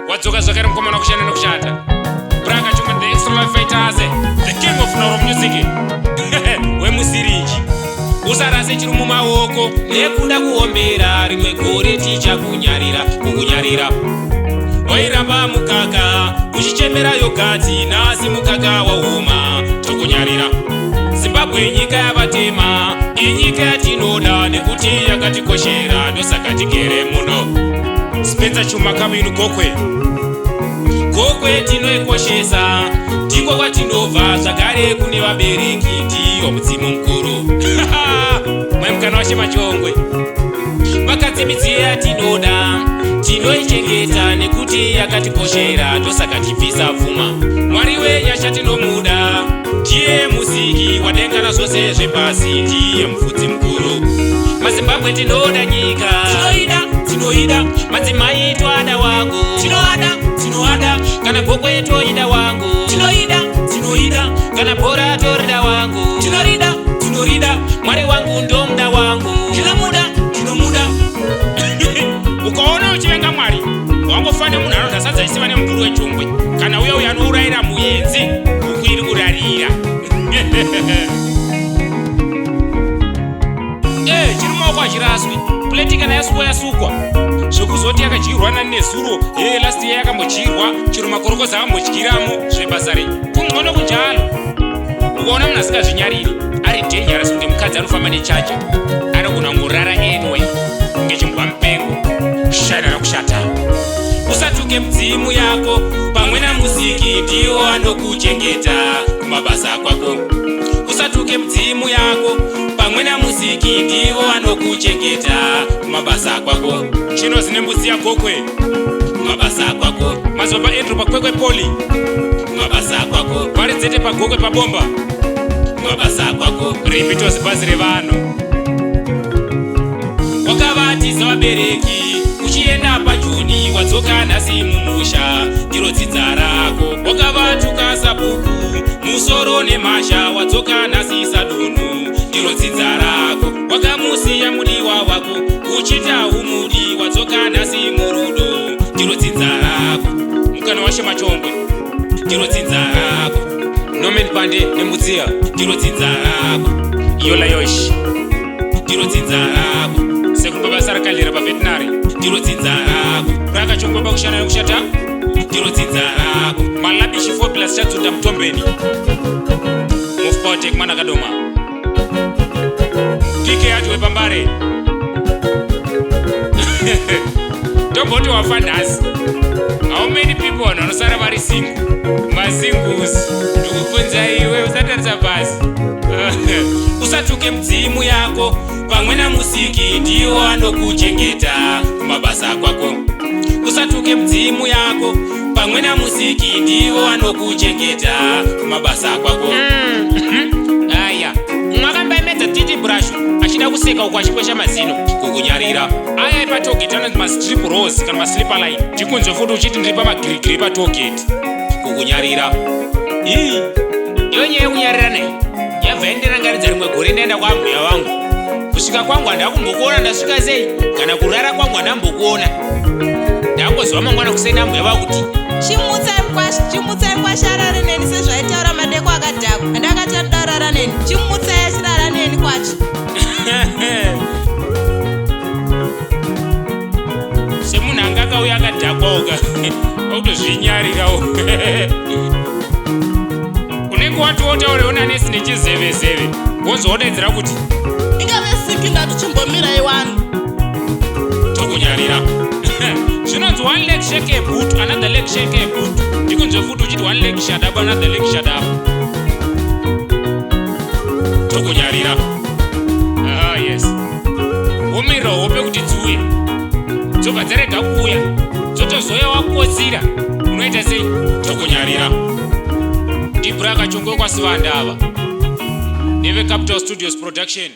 Wadzoka zvakare mukomana kushanda nekushata. Braka Chuma, the extra life fighters, the king of Noro music. Wemusiriji usarase chiri mumaoko nekuda kuombera rimwe gore ticha kukunyarira wairamba mukaka uchichemera yogati nasi mukaka waoma tokunyarira. Zimbabwe nyika yavatema inyika yatinoda nekuti yakatikoshera ndosaka tigere muno. Spencer Chuma Kabinu Gokwe tinoikoshesa ndiko kwatinobva zvakare kune vabereki ndiyo mudzimu mukuru. Mwaimukana washe machongwe vakadzi midziyo yatinoda tinoichengeta nekuti yakatikoshera ndosaka tibvisa pfuma. Mwari wenyasha tinomuda ndiye musiki wadengana zvose zvepasi ndiye mufudzi mukuru. Mazimbabwe tinoda nyika tinoida madzimai toada wangu tinoada kana Gokwe toida wangu tinoida kana bhora torida wangu tinorida Mwari wangu ndomuda wangu tinomuda. Ukaona uchivenga Mwari wangofane munhu anodhasadza isiva nemukuru wechongwe kana uyo anourayira muyenzi ukuiri kurarira. Chiri maoko achiraswi pleti kana yasukwa zvekuzoti yakadyirwa nezuro last year yakambodyirwa chiro makorokoza akambodyiramo zvebasa rei kungono kunjalo. Ukaona munhu asikazvinyariri ari dangerous kunge mukadzi anofamba nechaja anogona ngorara anyway ngechimbwa mupengo kushana nokushata. Usatuke mudzimu yako pamwe namusiki ndiwo anokuchengeta kumabasa kwako. Usatuke mudzimu yako pamwe namusiki ndiwo anokuchengeta kumabasa kwako. Chino zine mbudzi yaGokwe kumabasa kwako. Mazoba Andrew pakwekwe Poli kumabasa kwako. Varidzete paGokwe pabomba kumabasa kwako. Ripitos bhazi revanhu wakavatiza vabereki uchienda pajuni wadzoka nhasi mumusha ndiro dzidza rako. Wakavatuka sabhuku musoro nemhasha wadzoka nhasi sadunu ndiro dzidza rako. Wakamusiya mudiwa wako uchita umudi wadzoka nhasi murudo ndiro dzidza rako. Mukana washe machongwe ndiro dzidza rako. Nomen Pande nemudziya ndiro dzidza rako. Yola Yoshi ndiro dzidza rako. Sekumba basa rakalira paveterinary ndiro dzidza rako. Braka Chongwe bakushana nekushata ndiro dzidza rako. Malabishi 4+ chatsunda mutombeni Mufpatek mana kadoma Kike yatwe pambare. Tomboti wafandasi. How many people vanosara vari single? Masingles ndikufunza iwe usatarisa basi. Usatuke mudzimu yako pamwe namusiki ndiwo anokuchengeta kumabasa kwako. Usatuke mudzimu yako pamwe namusiki ndiwo anokuchengeta kumabasa kwako. Aya mwakambaimedza titi brush achida kuseka uko achikwesha mazino kukunyarira. Aya ipatogeti anonzi mastrip rose kana maslipper line tikunzwe futi uchiti ndiri pamagirigiri patogeti kukunyarira. Iyo nyaya yekunyarira nayi yabva yandirangaridza rimwe gore ndaenda kwambuya wangu. Kusvika kwangu handakumbokuona ndasvika sei kana kurara kwangu handambokuona. Ndangozwa mangwana kusenda mbuya vakuti chimutsai kwasharare neni sezvaitaura madeko akadhakwa. Handakati andarara neni chimutsai achirara neni kwacho. semunhu anga akauya akadhakwa autozvinyarirawo. Unenge watotauriona nesi nechizevezeve wozodaidzira kuti ingave siki ndatichimbomirai wanu tokunyarira. Zvinonzi one leg shake a boot another leg shake a boot. Ndikunzwe futi uchiti one leg shut up another leg shut up tokunyarira. Yes womirira hope kuti dziuye dzobva dzarega kuuya dzotozoya wakotsira unoita sei tokunyarira. Ndibraka Chongwe kwasivandava neve Capital Studios Production.